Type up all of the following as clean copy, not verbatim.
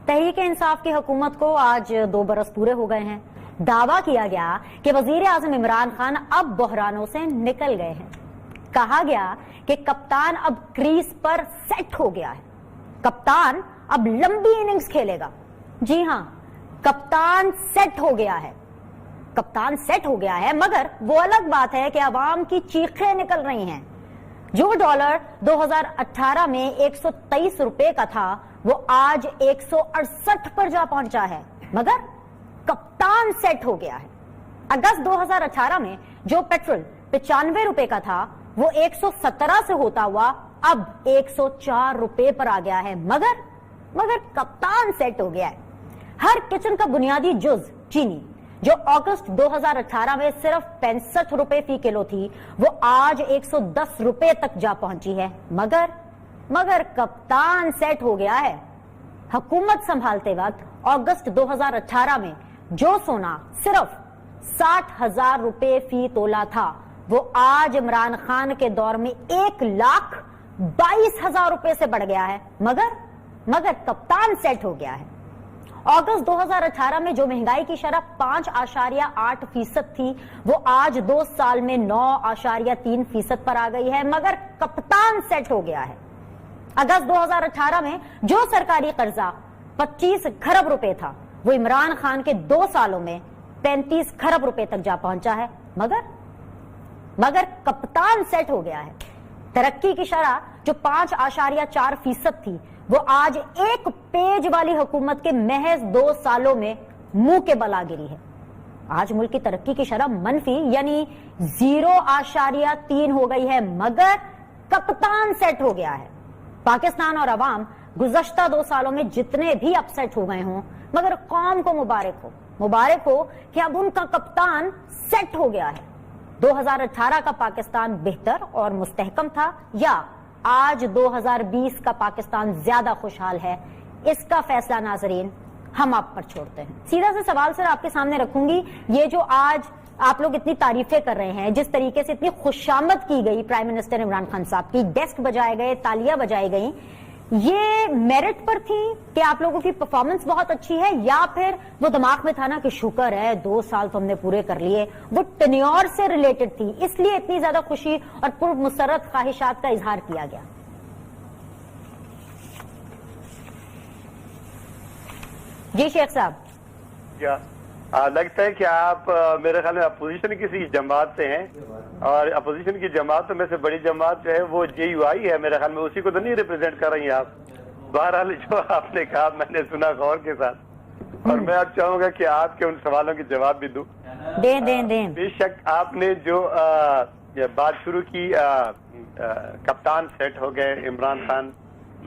तहरीक इंसाफ की हुकूमत को आज 2 बरस पूरे हो गए हैं। दावा किया गया कि वजीर आजम इमरान खान अब बहरानों से निकल गए हैं। कहा गया कि कप्तान अब क्रीज पर सेट हो गया है, कप्तान अब लंबी इनिंग्स खेलेगा। जी हां, कप्तान सेट हो गया है, कप्तान सेट हो गया है। मगर वो अलग बात है कि अवाम की चीखें निकल रही हैं। जो डॉलर 2018 में 123 रुपए का था वो आज 168 पर जा पहुंचा है, मगर कप्तान सेट हो गया है। अगस्त 2018 में जो पेट्रोल 95 रुपए का था वो 117 से होता हुआ अब 104 रुपए पर आ गया है, मगर कप्तान सेट हो गया है। हर किचन का बुनियादी जुज चीनी जो अगस्त 2018 में सिर्फ 65 रुपए फी किलो थी वो आज 110 रुपए तक जा पहुंची है, मगर कप्तान सेट हो गया है। हुकूमत संभालते वक्त अगस्त 2018 में जो सोना सिर्फ 60,000 रुपए फी तोला था वो आज इमरान खान के दौर में 1,22,000 रुपए से बढ़ गया है, मगर कप्तान सेट हो गया है। अगस्त 2018 में जो महंगाई की शरह 5.8% थी वो आज 2 साल में 9.3% पर आ गई है, मगर कप्तान सेट हो गया है। अगस्त 2018 में जो सरकारी कर्जा 25 खरब रुपए था वो इमरान खान के 2 सालों में 35 खरब रुपए तक जा पहुंचा है, मगर कप्तान सेट हो गया है। तरक्की की शरह जो 5.4% थी वो आज 1 पेज वाली हुकूमत के महज 2 सालों में मुंह के बल आ गिरी है। आज मुल्क की तरक्की की शरह मनफी यानी 0.3 हो गई है, मगर कप्तान सेट हो गया है। पाकिस्तान और अवाम गुज़श्ता 2 सालों में जितने भी अपसेट हो गए हों, मगर कौम को मुबारक हो कि अब उनका कप्तान सेट हो गया है। 2018 का पाकिस्तान बेहतर और मुस्तहकम था या आज 2020 का पाकिस्तान ज्यादा खुशहाल है, इसका फैसला नाजरीन हम आप पर छोड़ते हैं। सीधा से सवाल सर आपके सामने रखूंगी, ये जो आज आप लोग इतनी तारीफें कर रहे हैं, जिस तरीके से इतनी खुशामद की गई प्राइम मिनिस्टर इमरान खान साहब की, डेस्क बजाए गए, तालियां बजाई गई, ये मेरिट पर थी कि आप लोगों की परफॉर्मेंस बहुत अच्छी है, या फिर वो दिमाग में था ना कि शुक्र है 2 साल तो हमने पूरे कर लिए, वो टेन्योर से रिलेटेड थी, इसलिए इतनी ज्यादा खुशी और पुरमसरत ख्वाहिशात का इजहार किया गया? जी शेख साहब, क्या लगता है कि आप मेरे ख्याल में अपोजिशन की किसी जमात से हैं, और अपोजिशन की जमातों में से बड़ी जमात जो है वो JUI है, मेरे ख्याल में उसी को तो नहीं रिप्रेजेंट कर रही हैं आप? बहरहाल जो आपने कहा मैंने सुना गौर के साथ, और मैं अब चाहूंगा कि आपके उन सवालों के जवाब भी दूं। दे बेशक आपने जो बात शुरू की, कप्तान सेट हो गए, इमरान खान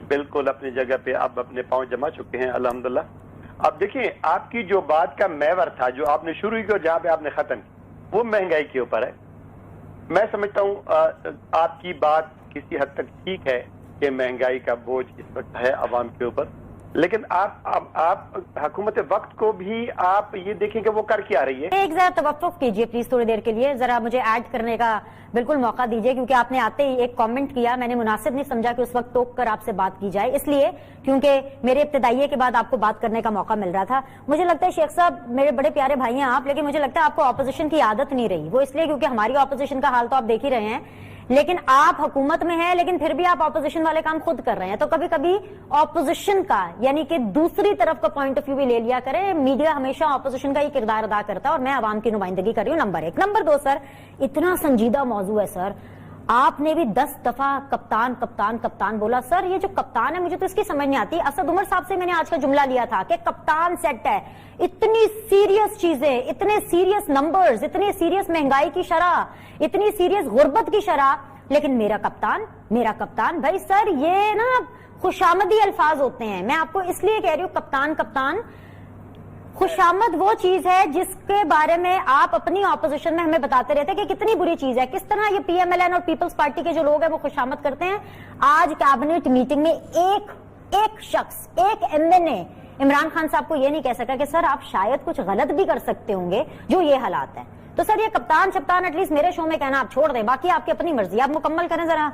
बिल्कुल अपनी जगह पे अब अपने पांव जमा चुके हैं अल्हम्दुलिल्लाह। अब देखिए, आपकी जो बात का महवर था, जो आपने शुरू की और जहां पे आपने खत्म की, वो महंगाई के ऊपर है। मैं समझता हूं आपकी बात किसी हद तक ठीक है कि महंगाई का बोझ इस वक्त है अवाम के ऊपर, लेकिन आप हुकूमत वक्त को भी आप ये देखें कि वो कर क्या रही है। एक जरा तवक्कुफ कीजिए प्लीज, थोड़ी देर के लिए जरा मुझे ऐड करने का बिल्कुल मौका दीजिए, क्योंकि आपने आते ही एक कमेंट किया, मैंने मुनासिब नहीं समझा कि उस वक्त टोक कर आपसे बात की जाए, इसलिए क्योंकि मेरे इब्तिदाइये के बाद आपको बात करने का मौका मिल रहा था। मुझे लगता है शेख साहब, मेरे बड़े प्यारे भाई हैं आप, लेकिन मुझे लगता है आपको ऑपोजिशन की आदत नहीं रही। वो इसलिए क्योंकि हमारी ऑपोजिशन का हाल तो आप देख ही रहे हैं, लेकिन आप हुकूमत में हैं, लेकिन फिर भी आप ऑपोजिशन वाले काम खुद कर रहे हैं। तो कभी कभी ऑपोजिशन का यानी कि दूसरी तरफ का पॉइंट ऑफ व्यू भी ले लिया करें। मीडिया हमेशा ऑपोजिशन का ही किरदार अदा करता है और मैं आवाम की नुमाइंदगी कर रही हूं, नंबर 1। नंबर 2 सर, इतना संजीदा मौजू है सर, आपने भी 10 दफा कप्तान कप्तान कप्तान बोला। सर ये जो कप्तान है मुझे तो इसकी समझ नहीं आती। असद उमर साहब से मैंने आज का जुमला लिया था कि कप्तान सेट है, इतनी सीरियस चीजें, इतने सीरियस नंबर्स, इतनी सीरियस महंगाई की शरह, इतनी सीरियस गुर्बत की शरह, लेकिन मेरा कप्तान भाई सर ये ना खुशामदी अल्फाज होते हैं। मैं आपको इसलिए कह रही हूं कप्तान कप्तान, खुशामद वो चीज है जिसके बारे में आप अपनी ऑपोजिशन में हमें बताते रहते हैं कि कितनी बुरी चीज है, किस तरह ये PMLN और पीपल्स पार्टी के जो लोग हैं वो खुशामद करते हैं। आज कैबिनेट मीटिंग में एक शख्स, एक MNA इमरान खान साहब को ये नहीं कह सका कि सर आप शायद कुछ गलत भी कर सकते होंगे जो ये हालात है। तो सर ये कप्तान शप्तान एटलीस्ट मेरे शो में कहना आप छोड़ दें, बाकी आपकी अपनी मर्जी, आप मुकम्मल करें जरा।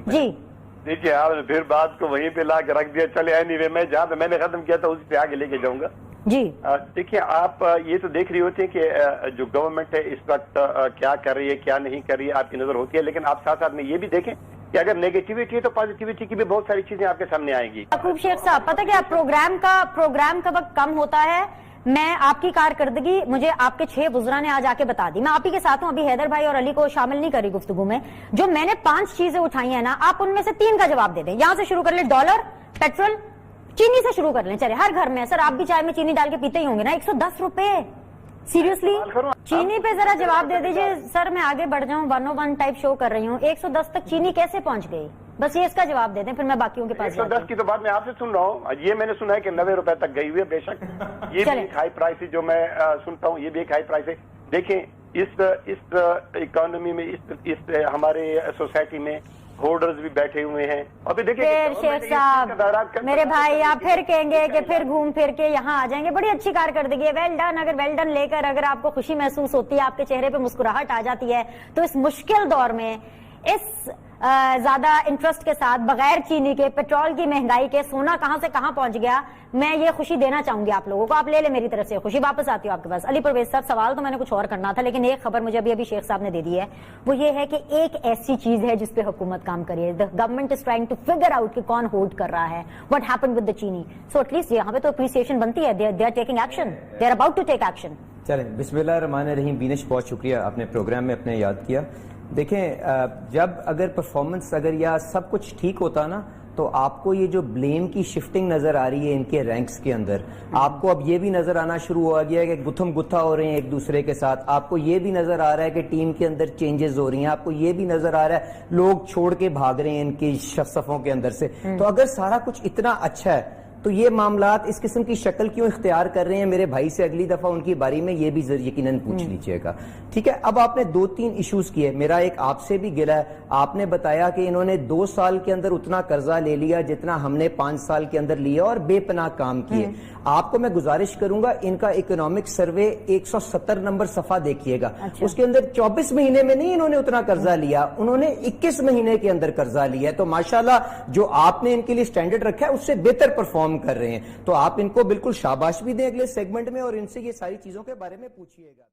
जी دیکھیے آپ نے پھر بات کو وہیں پہ لا کے رکھ دیا. چلے اینی وے میں جہاں پہ میں نے ختم کیا تھا اسی پہ آگے لے کے جاؤں گا. جی دیکھیے آپ یہ تو دیکھ رہی ہوتی ہیں کہ جو گورنمنٹ ہے اس وقت کیا کر رہی ہے کیا نہیں کر رہی ہے آپ کی نظر ہوتی ہے, لیکن آپ ساتھ ساتھ میں یہ بھی دیکھیں کہ اگر نیگیٹیوٹی ہے تو پازیٹیوٹی کی بھی بہت ساری چیزیں آپ کے سامنے آئیں گی. یعقوب شیخ صاحب, پتہ کیا پروگرام کا وقت کم ہوتا ہے. میں آپ کی کارکردگی مجھے آپ کے 6 وزراء نے آج آ کے بتا دی. میں آپ ہی کے ساتھ ہوں, ابھی حیدر بھائی اور علی کو شامل نہیں کری گفتگو میں. جو میں نے 5 چیزیں اٹھائی ہیں نا, آپ ان میں سے 3 کا جواب دے دیں. یہاں سے شروع کر لیں, ڈالر, پیٹرول, چینی سے شروع کر لیں. چلے ہر گھر میں, سر آپ بھی چائے میں چینی ڈال کے پیتے ہی ہوں گے نا. 110 روپے سیریسلی چینی پہ ذرا جواب دے دیجئے. سر میں آگے بڑھ جاؤں, 101 ٹائپ شو کر رہی ہوں. 110 تک چینی کیسے پہنچ گئی؟ بس یہ اس کا جواب دے دیں, پھر میں باقیوں کے پاس 110 کی تو بات میں آپ سے سن رہا ہوں. یہ میں نے سنا ہے کہ 90 روپے تک گئی ہوئی ہے. بے شک یہ بھی ایک ہائی پرائس ہے جو میں سنتا ہوں, یہ بھی ایک ہائی پرائس ہے. دیکھیں اس اکانومی میں, اس ہمارے سوسائٹی میں ہولڈرز بھی بیٹھے ہوئے ہیں. ابھی دیکھیں شیخ صاحب میرے بھائی, آپ پھر کہیں گے کہ پھر گھوم پھر کے یہاں آ جائیں گے. بڑی اچھی کارکردگی ہے, ویل ڈن. اگر ویل ڈن لے کر اگر آپ کو خوشی محسوس ہوتی ہے, آپ کے چہرے پہ مسکراہٹ آ جاتی ہے, تو اس مشکل دور میں اس زیادہ انٹرسٹ کے ساتھ, بغیر چینی کے, پیٹرول کی مہنگائی کے, سونا کہاں سے کہاں پہنچ گیا, میں یہ خوشی دینا چاہوں گی آپ لوگوں کو. آپ لے لیں میری طرف سے خوشی. واپس آتی ہوں آپ کے پاس. علی پرویز صاحب, سوال تو میں نے کچھ اور کرنا تھا, لیکن ایک خبر مجھے ابھی شیخ صاحب نے دے دی ہے, وہ یہ ہے کہ ایک ایسی چیز ہے جس پہ حکومت کام کری ہے. the government is trying to figure out کہ کون ہولڈ کر رہا ہے, what happened with the چینی. so at least یہاں پہ تو اپریسیشن بنتی ہے. they are taking action, they are about to take action. چلیں, بسم اللہ الرحمن الرحیم. بینش بہت شکریہ, آپ نے پروگرام میں اپنے یاد کیا. دیکھیں, جب اگر پرفارمنس اگر یا سب کچھ ٹھیک ہوتا نا, تو آپ کو یہ جو بلیم کی شفٹنگ نظر آ رہی ہے ان کے رینکس کے اندر, آپ کو اب یہ بھی نظر آنا شروع ہو گیا ہے کہ گتھم گتھا ہو رہے ہیں ایک دوسرے کے ساتھ. آپ کو یہ بھی نظر آ رہا ہے کہ ٹیم کے اندر چینجز ہو رہی ہیں. آپ کو یہ بھی نظر آ رہا ہے لوگ چھوڑ کے بھاگ رہے ہیں ان کی صفوں کے اندر سے. تو اگر سارا کچھ اتنا اچھا ہے تو یہ معاملات اس قسم کی شکل کیوں اختیار کر رہے ہیں؟ میرے بھائی سے اگلی دفعہ ان کی باری میں یہ بھی یقیناً پوچھ لیجئے گا. ٹھیک ہے, اب آپ نے 2-3 ایشوز کیے. میرا ایک آپ سے بھی گلا ہے, آپ نے بتایا کہ انہوں نے 2 سال کے اندر اتنا قرضہ لے لیا جتنا ہم نے 5 سال کے اندر لیا اور بے پناہ کام کیے. آپ کو میں گزارش کروں گا, ان کا اکنامک سروے 170 نمبر صفحہ دیکھیے گا. اس کے اندر 24 مہینے میں نہیں انہوں نے اتنا قرضہ لیا, انہوں نے 21 مہینے کے اندر قرضہ لیا ہے. تو ماشاءاللہ جو آپ نے ان کے لیے سٹینڈرڈ رکھا ہے اس سے بہتر پرفارم کر رہے ہیں. تو آپ ان کو بالکل شاباش بھی دیں اگلے سیگمنٹ میں, اور ان سے یہ ساری چیزوں کے بارے میں پوچھئے گا.